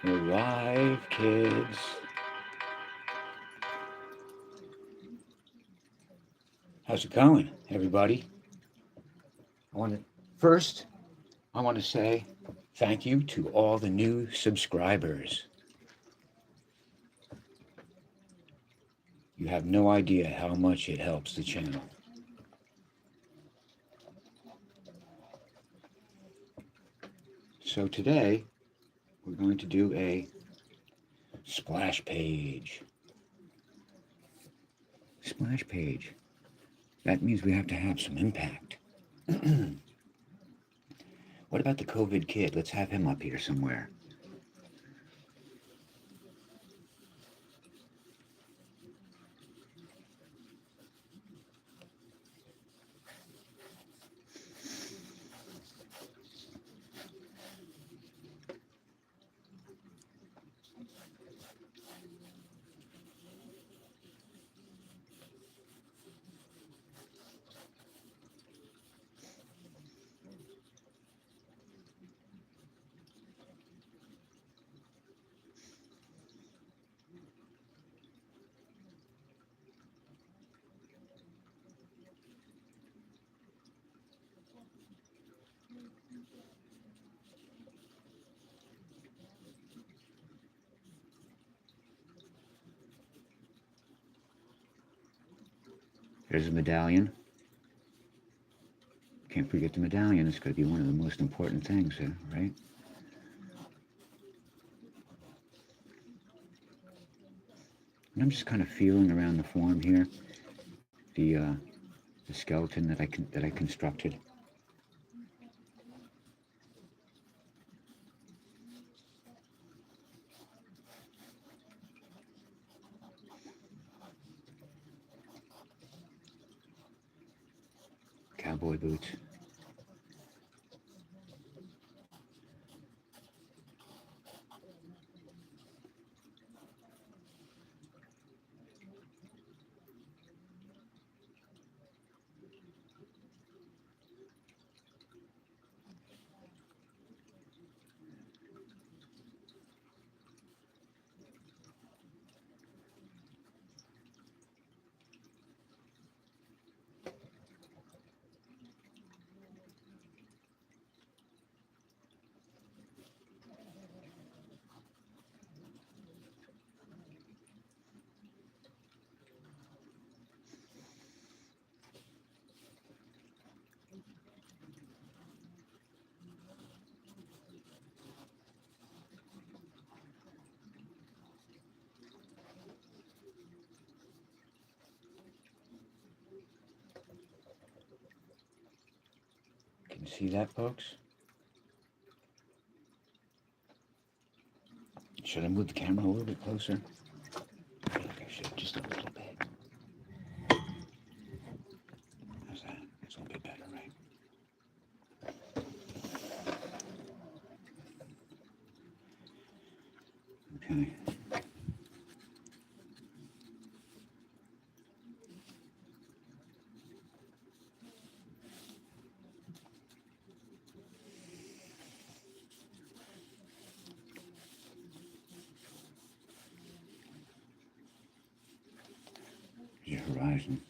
We're live, kids. How's it going, everybody? First, I want to say thank you to all the new subscribers. You have no idea how much it helps the channel. So today, we're going to do a splash page. Splash page. That means we have to have some impact. What about the COVID kid? Let's have him up here somewhere. There's a medallion. Can't forget the medallion. It's going to be one of the most important things, right? And I'm just kind of feeling around the form here, the skeleton that I constructed. Cowboy boots. Can you see that, folks? Should I move the camera a little bit closer? I think I should, just a little bit. How's that? It's a little bit better, right? Okay. Your horizon.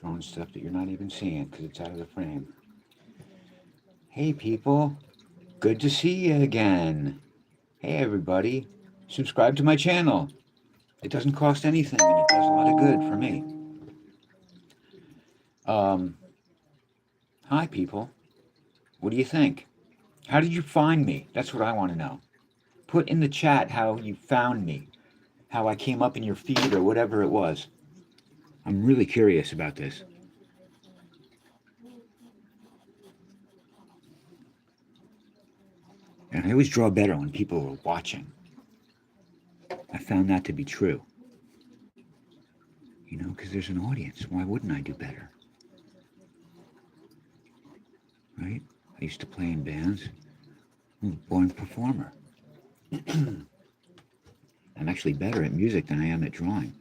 Drawing stuff that you're not even seeing because it's out of the frame. Hey, people. Good to see you again. Hey everybody, subscribe to my channel. It doesn't cost anything and it does a lot of good for me. Um, Hi people, what do you think? How did you find me? That's what I want to know. Put in the chat how you found me, how I came up in your feed or whatever it was. I'm really curious about this. And I always draw better when people are watching. I found that to be true. You know, because there's an audience. Why wouldn't I do better? Right? I used to play in bands. I'm a born performer. I'm actually better at music than I am at drawing.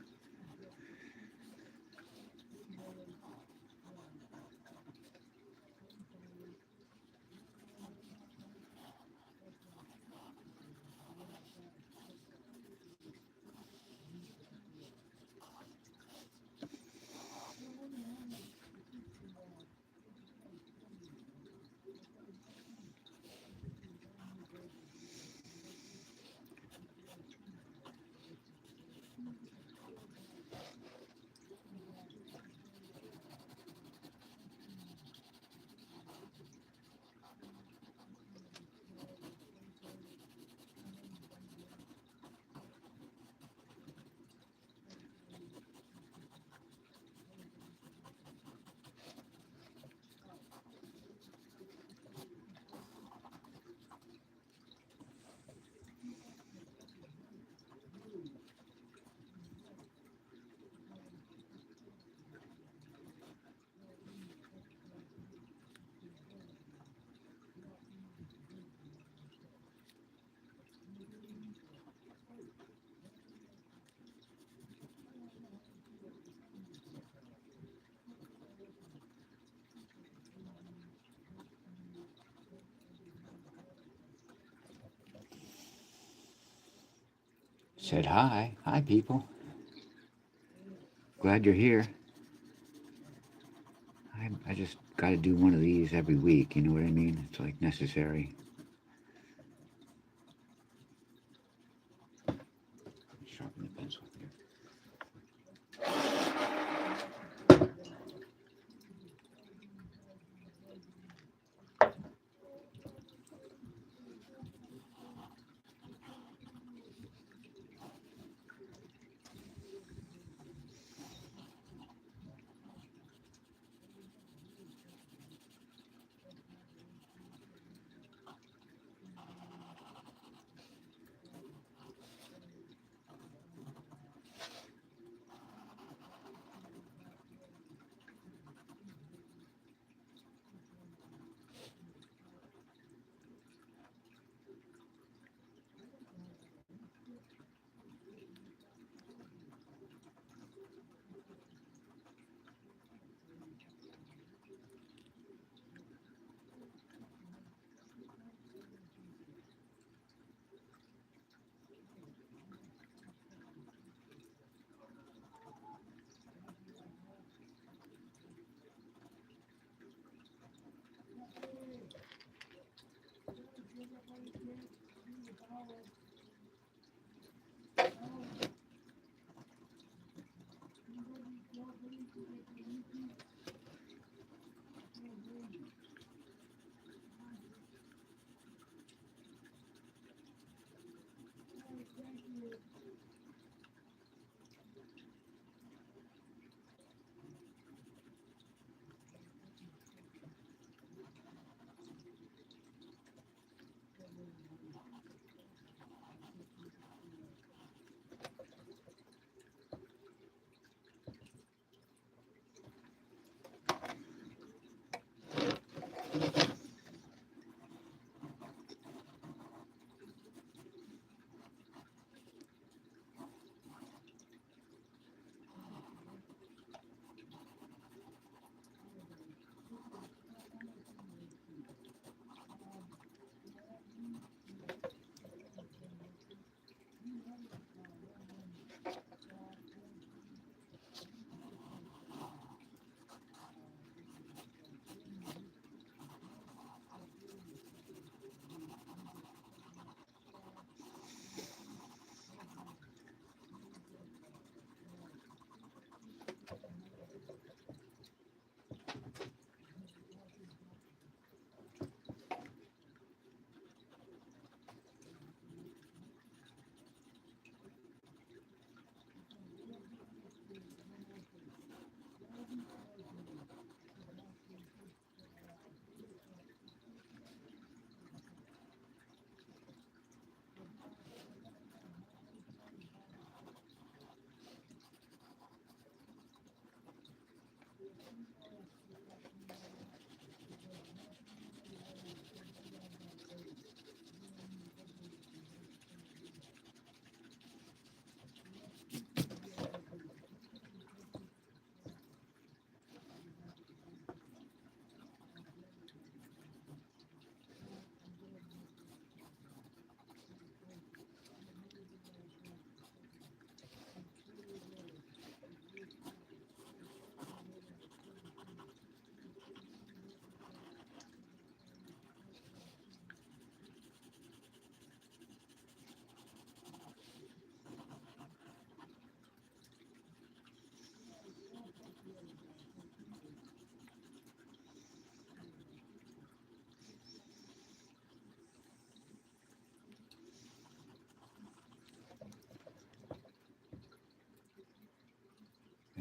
Said hi. Hi, people. Glad you're here. I just got to do one of these every week. You know what I mean? It's like necessary. Sharpen the pencil here.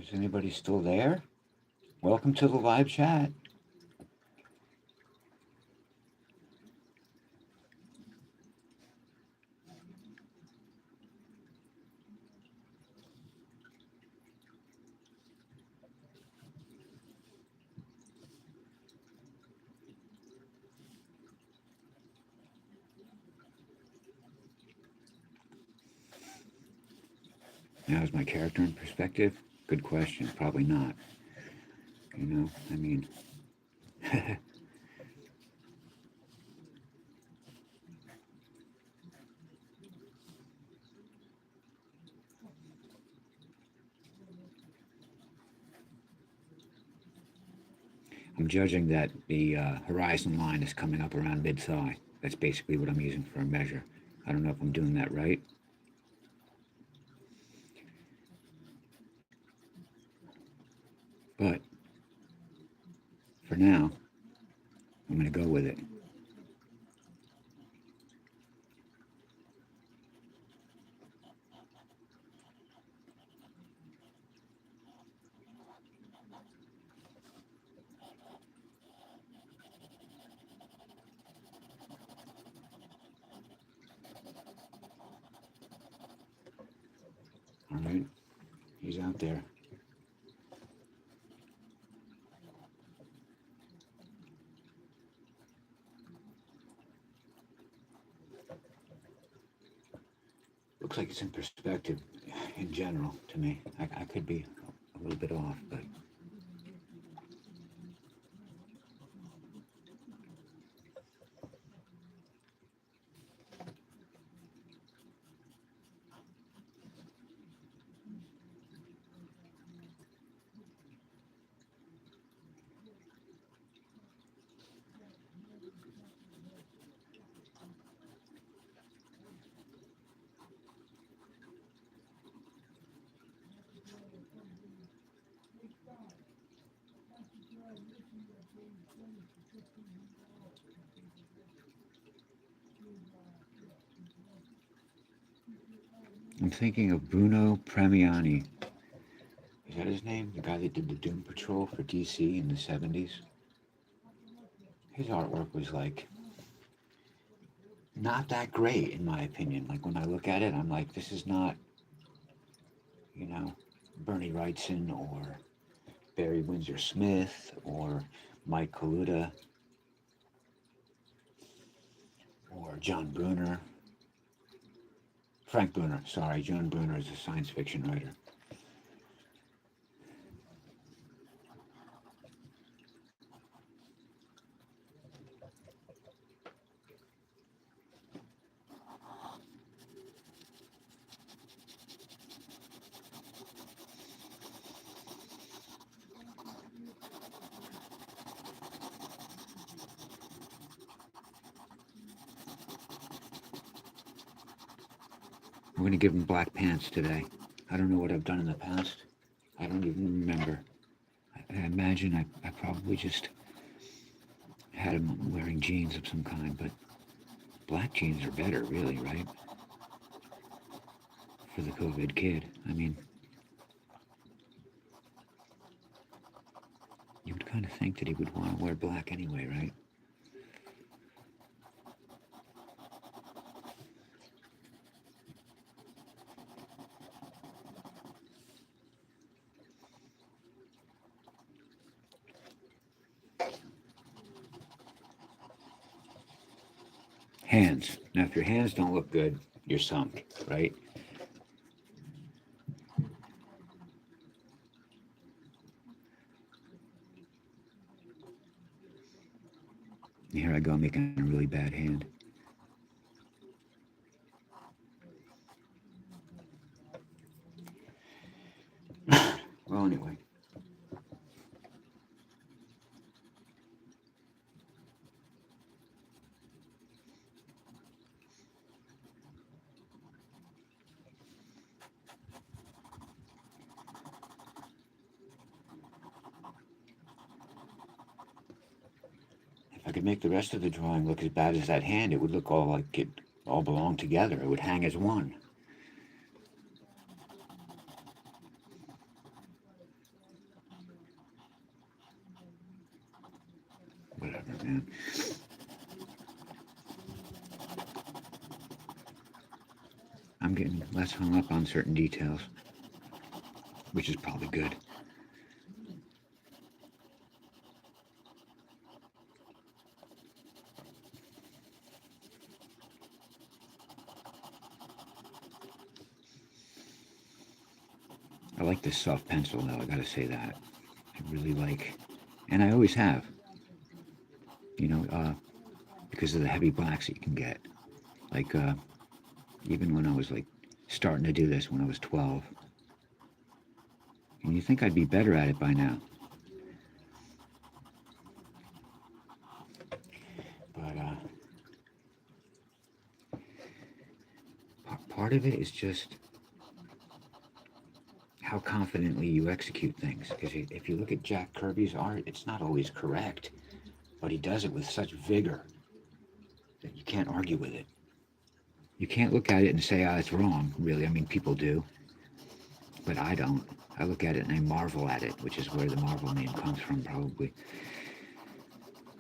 Is anybody still there? Welcome to the live chat. Now, is my character in perspective? Good question. Probably not. You know, I mean, I'm judging that the horizon line is coming up around mid-thigh. That's basically what I'm using for a measure. I don't know if I'm doing that right. But for now, I'm going to go with it. All right, he's out there. Looks like it's in perspective in general to me. I could be a little bit off, but I'm thinking of Bruno Premiani. Is that his name? The guy that did the Doom Patrol for DC in the 70s? His artwork was like not that great in my opinion. Like when I look at it, I'm like, this is not, you know, Bernie Wrightson or Barry Windsor Smith or Mike Kaluta or John Brunner. Frank Brunner, sorry, John Brunner is a science fiction writer. I'm going to give him black pants today. I don't know what I've done in the past. I don't even remember. I imagine I probably just had him wearing jeans of some kind, but black jeans are better, really, right? For the COVID kid. I mean, you would kind of think that he would want to wear black anyway, right? Hands. Now, if your hands don't look good, you're sunk, right? Here I go making a really bad hand. Well, anyway. If I could make the rest of the drawing look as bad as that hand, it would look all like it all belonged together. It would hang as one. I'm getting less hung up on certain details, which is probably good. I like this soft pencil, though, I gotta say that. I really like, and I always have, you know, because of the heavy blacks that you can get. Like, even when I was, like, starting to do this when I was 12. And you think I'd be better at it by now. But, part of it is just how confidently you execute things. Because if you look at Jack Kirby's art, it's not always correct, but he does it with such vigor that you can't argue with it. You can't look at it and say, it's wrong, really. I mean, people do, but I don't. I look at it and I marvel at it, which is where the Marvel name comes from, probably.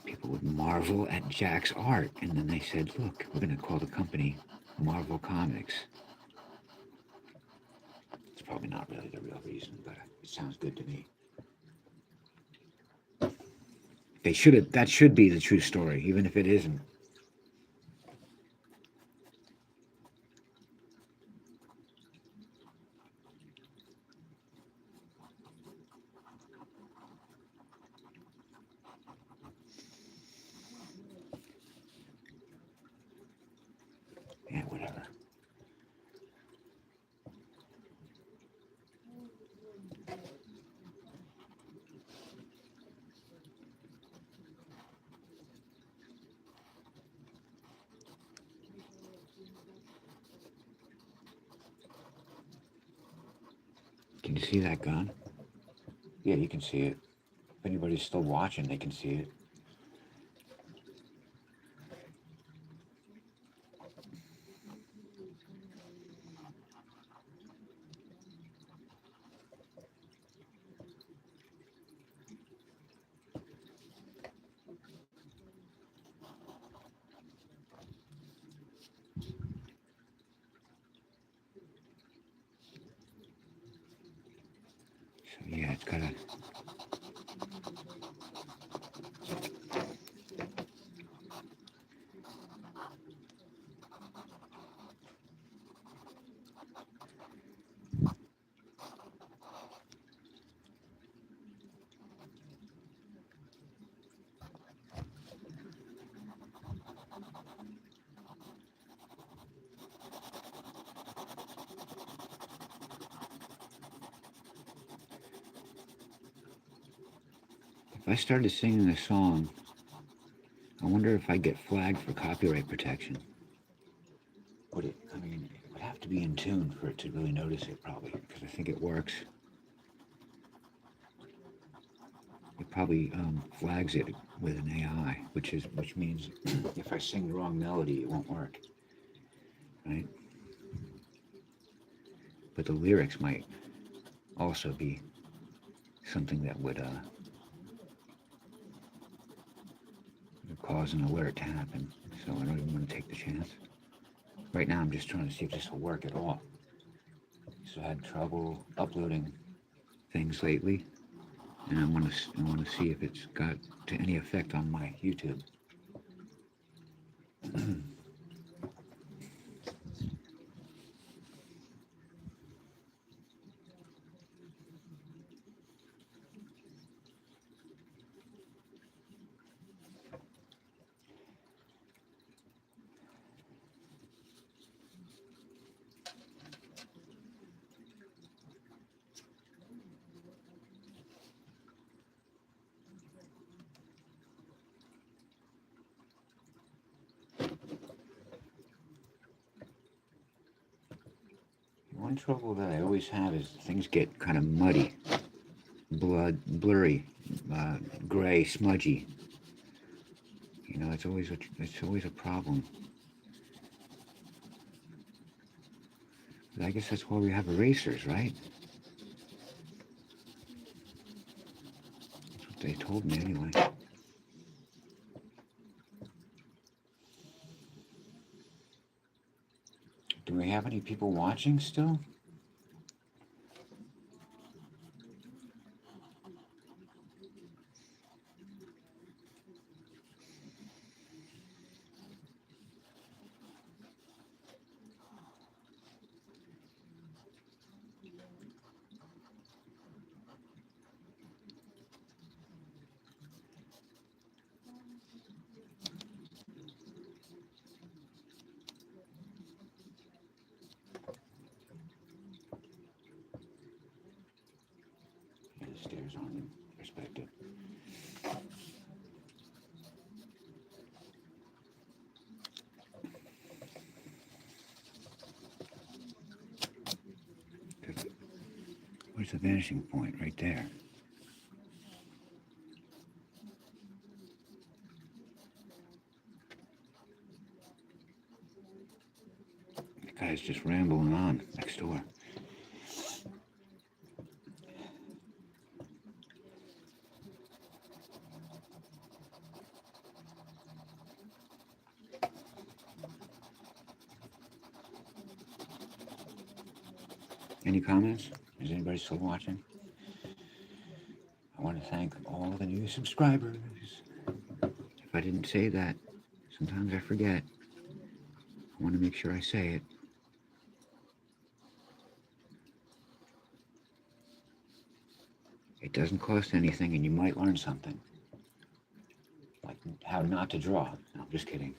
People would marvel at Jack's art, and then they said, look, we're going to call the company Marvel Comics. It's probably not really the real reason, but it sounds good to me. That should be the true story, even if it isn't. Yeah, whatever. Can you see that gun? Yeah, you can see it. If anybody's still watching, they can see it. So yeah, it's got a... If I started singing a song, I wonder if I'd get flagged for copyright protection. Would it? I mean, it would have to be in tune for it to really notice it, probably, because I think it works. It probably flags it with an AI, which means if I sing the wrong melody, it won't work, right? But the lyrics might also be something that would cause an alert to happen. So I don't even want to take the chance. Right now, I'm just trying to see if this will work at all. So I had trouble uploading things lately, and I want to see if it's got any effect on my YouTube. One trouble that I always have is things get kind of muddy, blurry, gray, smudgy. You know, it's always a problem. But I guess that's why we have erasers, right? That's what they told me anyway. Do we have any people watching still? Yeah, the stairs aren't in perspective. Where's the vanishing point? Right there. The guy's just rambling on next door. Any comments? Is anybody still watching? I want to thank all the new subscribers. If I didn't say that, sometimes I forget. I want to make sure I say it. It doesn't cost anything and you might learn something. Like how not to draw. No, I'm just kidding.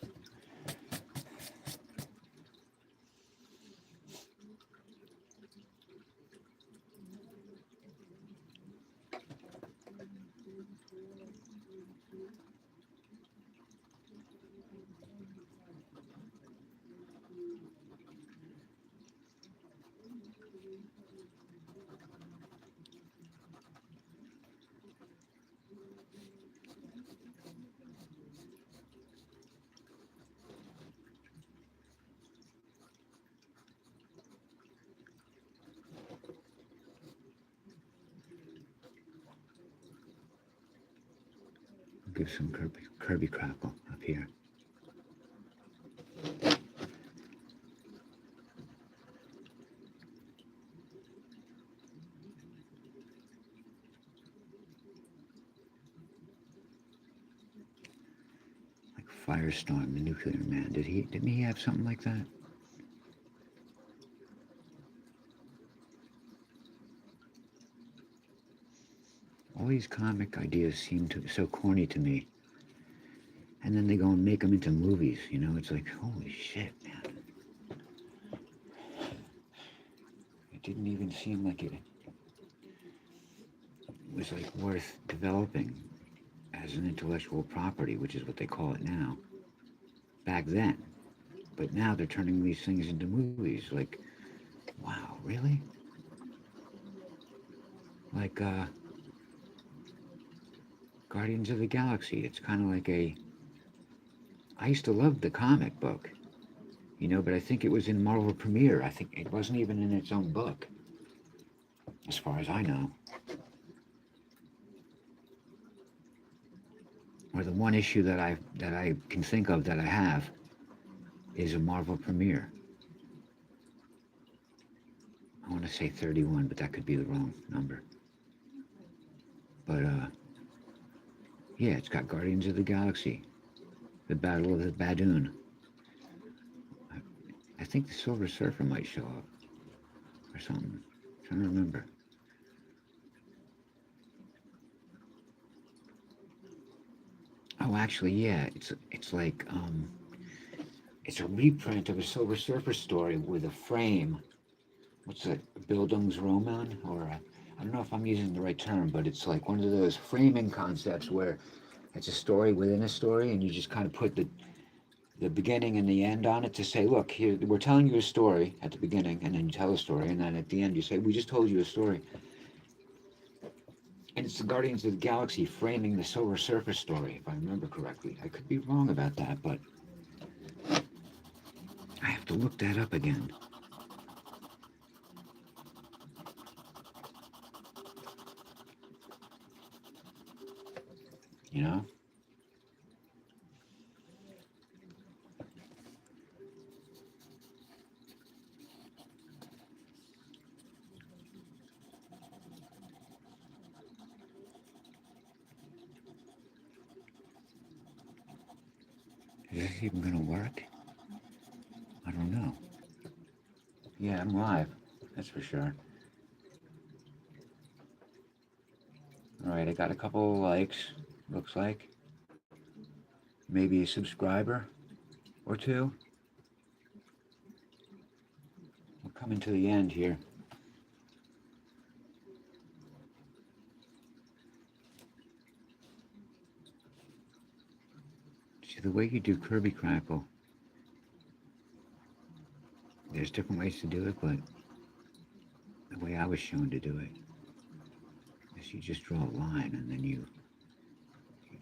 I'll give some Kirby crackle up here. Firestorm, the nuclear man. Didn't he have something like that? All these comic ideas seem so corny to me. And then they go and make them into movies, you know? It's like, holy shit, man. It didn't even seem like it was like worth developing as an intellectual property, which is what they call it now. Back then. But now they're turning these things into movies. Like, wow, really? Like, Guardians of the Galaxy. It's kind of like I used to love the comic book, you know, but I think it was in Marvel Premiere. I think it wasn't even in its own book, as far as I know. Or the one issue that I can think of that I have is a Marvel Premiere. I want to say 31, but that could be the wrong number. But, yeah, it's got Guardians of the Galaxy, the Battle of the Badoon. I think the Silver Surfer might show up, or something. I'm trying to remember. Oh, actually, yeah, it's like, it's a reprint of a Silver Surfer story with a frame. What's that, Bildungsroman? Or I don't know if I'm using the right term, but it's like one of those framing concepts where it's a story within a story, and you just kind of put the beginning and the end on it to say, look, here, we're telling you a story at the beginning, and then you tell a story, and then at the end you say, we just told you a story. And it's the Guardians of the Galaxy framing the Silver Surfer story, if I remember correctly. I could be wrong about that, but I have to look that up again. You know? Is this even gonna work? I don't know. Yeah, I'm live. That's for sure. Alright, I got a couple of likes, looks like. Maybe a subscriber or two. We're coming to the end here. See, the way you do Kirby Crackle, there's different ways to do it, but the way I was shown to do it is you just draw a line and then you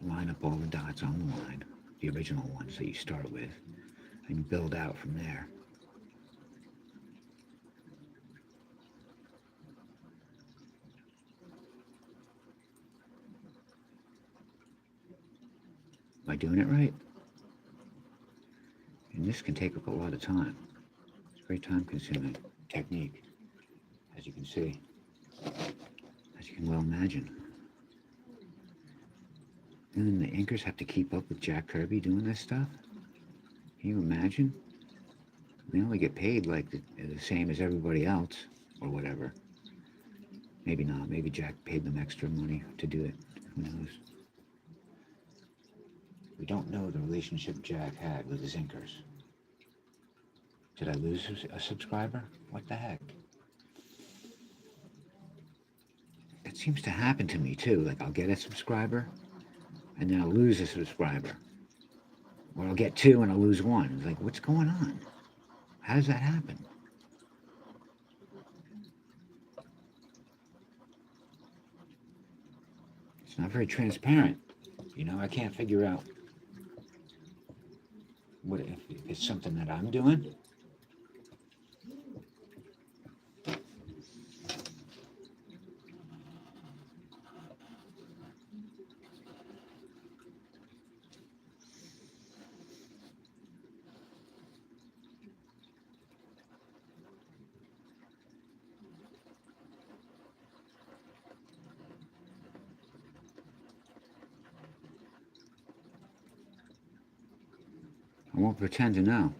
line up all the dots on the line, the original ones that you start with, and you build out from there. Am I doing it right? And this can take up a lot of time. It's a very time-consuming technique, as you can see, as you can well imagine. And then the inkers have to keep up with Jack Kirby doing this stuff. Can you imagine? They only get paid like the same as everybody else, or whatever. Maybe not. Maybe Jack paid them extra money to do it. Who knows? We don't know the relationship Jack had with his inkers. Did I lose a subscriber? What the heck? It seems to happen to me too. Like I'll get a subscriber and then I'll lose a subscriber. Or I'll get two and I'll lose one. It's like, what's going on? How does that happen? It's not very transparent. You know, I can't figure out what if it's something that I'm doing. I won't pretend to know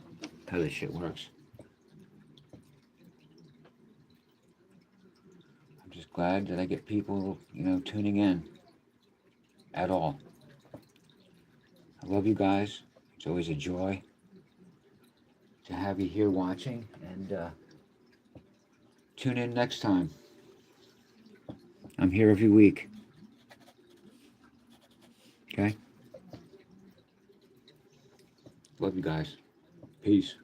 how this shit works. I'm just glad that I get people, tuning in at all. I love you guys. It's always a joy to have you here watching, and tune in next time. I'm here every week. Okay? Love you guys. Peace.